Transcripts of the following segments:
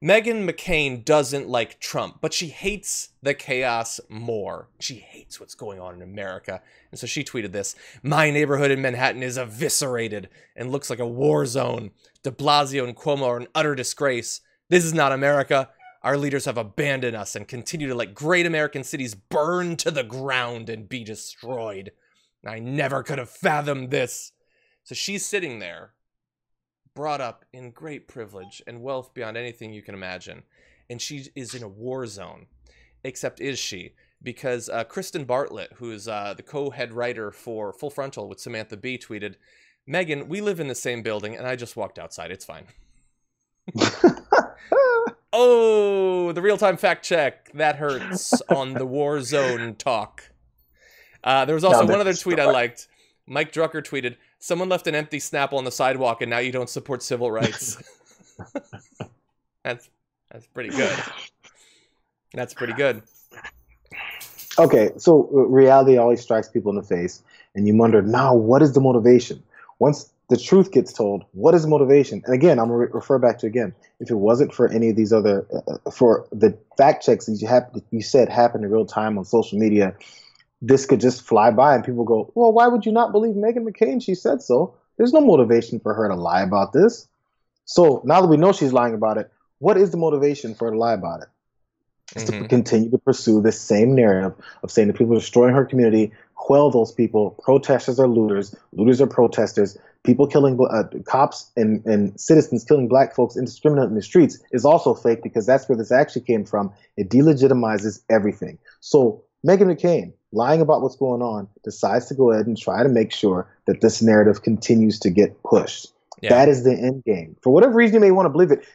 Meghan McCain doesn't like Trump, but she hates the chaos more. She hates what's going on in America. And so she tweeted this: "My neighborhood in Manhattan is eviscerated and looks like a war zone. De Blasio and Cuomo are an utter disgrace. This is not America. Our leaders have abandoned us and continue to let great American cities burn to the ground and be destroyed. I never could have fathomed this." So she's sitting there, brought up in great privilege and wealth beyond anything you can imagine, and she is in a war zone. Except is she? Because Kristin Bartlett, who's the co-head writer for Frontal with Samantha Bee, tweeted, "Meghan, we live in the same building, and I just walked outside. It's fine." Oh, the real-time fact check. That hurts on the war zone talk. There was also one other tweet I liked. Mike Drucker tweeted, "Someone left an empty Snapple on the sidewalk and now you don't support civil rights." That's pretty good. That's pretty good. Okay, so reality always strikes people in the face, and you wonder, now, what is the motivation? Once the truth gets told, what is the motivation? And again, I'm going to refer back to, again, if it wasn't for any of these other, for the fact checks that you said happened in real time on social media, this could just fly by and people go, well, why would you not believe Meghan McCain? She said so. There's no motivation for her to lie about this. So now that we know she's lying about it, what is the motivation for her to lie about it? It's to continue to pursue this same narrative of saying that people are destroying her community, quell those people, protesters are looters, looters are protesters, people killing cops and citizens killing black folks indiscriminately in the streets is also fake, because that's where this actually came from. It delegitimizes everything. So Meghan McCain, lying about what's going on, decides to go ahead and try to make sure that this narrative continues to get pushed. Yeah. That is the end game. For whatever reason you may want to believe it,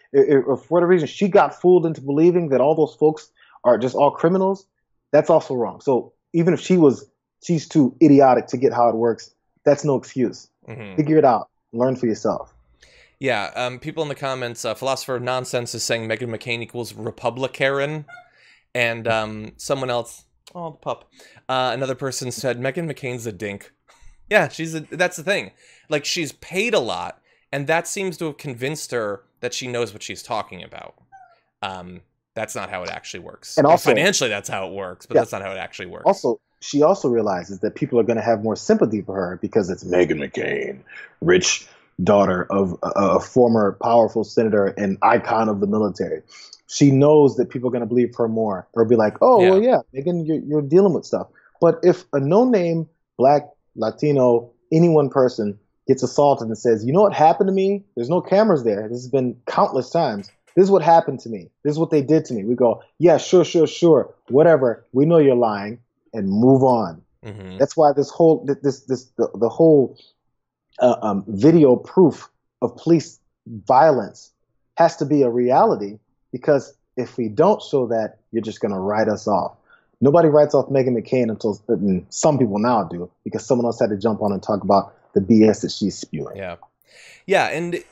or for whatever reason she got fooled into believing that all those folks are just all criminals, that's also wrong. So even if she's too idiotic to get how it works, that's no excuse. Figure it out. Learn for yourself. Yeah, people in the comments, Philosopher of Nonsense is saying Meghan McCain equals Republican, and someone else, oh, the pup, another person said Meghan McCain's a dink. Yeah, that's the thing. Like, she's paid a lot, and that seems to have convinced her that she knows what she's talking about. That's not how it actually works. And also, financially, that's how it works, but that's not how it actually works. Also, she also realizes that people are going to have more sympathy for her because it's Meghan McCain, rich daughter of a former powerful senator and icon of the military. She knows that people are going to believe her more, or be like, oh, well, yeah, Meghan, you're dealing with stuff. But if a no-name black, Latino, any one person gets assaulted and says, you know what happened to me? There's no cameras there. This has been countless times. This is what happened to me. This is what they did to me. We go, yeah, sure, whatever. We know you're lying, and move on. That's why the whole video proof of police violence has to be a reality, because if we don't show that, you're just going to write us off. Nobody writes off Meghan McCain until some people now do, because someone else had to jump on and talk about the BS that she's spewing. Yeah, and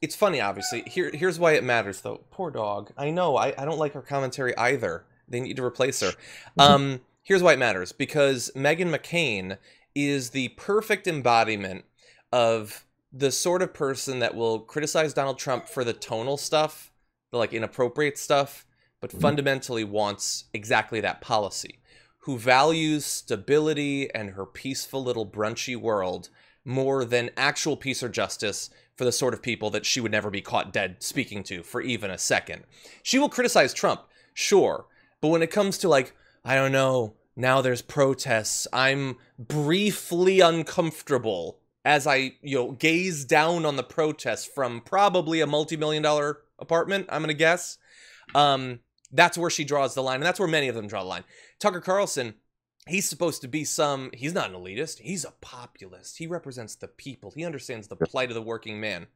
it's funny, obviously. Here's why it matters, though. Poor dog. I know, I don't like her commentary either. They need to replace her. Here's why it matters. Because Meghan McCain is the perfect embodiment of the sort of person that will criticize Donald Trump for the tonal stuff, the like inappropriate stuff, but fundamentally wants exactly that policy, who values stability and her peaceful little brunchy world more than actual peace or justice for the sort of people that she would never be caught dead speaking to for even a second. She will criticize Trump, sure, but when it comes to, like, I don't know, now there's protests, I'm briefly uncomfortable as I, gaze down on the protests from probably a multi-million-dollar apartment, I'm gonna guess. That's where she draws the line, and that's where many of them draw the line. Tucker Carlson, he's supposed to be he's not an elitist, he's a populist. He represents the people. He understands the plight of the working man.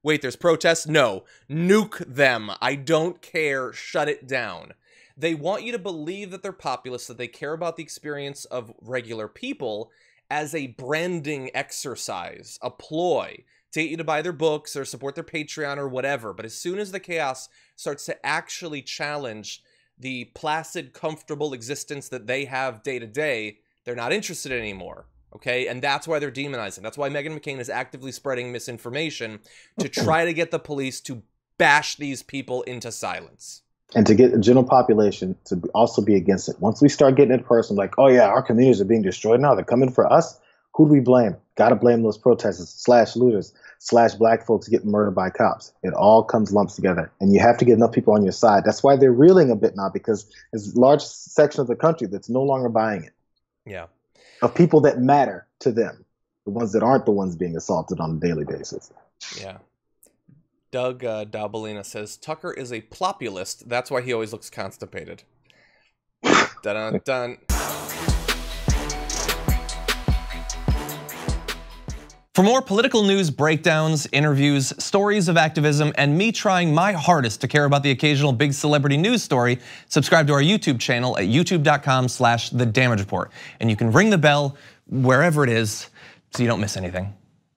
Wait, there's protests? No. Nuke them. I don't care. Shut it down. They want you to believe that they're populists, that they care about the experience of regular people as a branding exercise, a ploy, to get you to buy their books or support their Patreon or whatever. But as soon as the chaos starts to actually challenge the placid, comfortable existence that they have day to day, they're not interested anymore. Okay, and that's why they're demonizing. That's why Meghan McCain is actively spreading misinformation to try to get the police to bash these people into silence. And to get the general population to also be against it. Once we start getting it personal, like, oh yeah, our communities are being destroyed now, they're coming for us. Who do we blame? Got to blame those protesters / looters / black folks getting murdered by cops. It all comes lumped together. And you have to get enough people on your side. That's why they're reeling a bit now, because there's a large section of the country that's no longer buying it. Yeah. Of people that matter to them. The ones that aren't the ones being assaulted on a daily basis. Yeah. Doug Dabalina says, Tucker is a plopulist. That's why he always looks constipated. Dun dun. For more political news breakdowns, interviews, stories of activism, and me trying my hardest to care about the occasional big celebrity news story, subscribe to our YouTube channel at youtube.com/The Damage Report. And you can ring the bell wherever it is so you don't miss anything.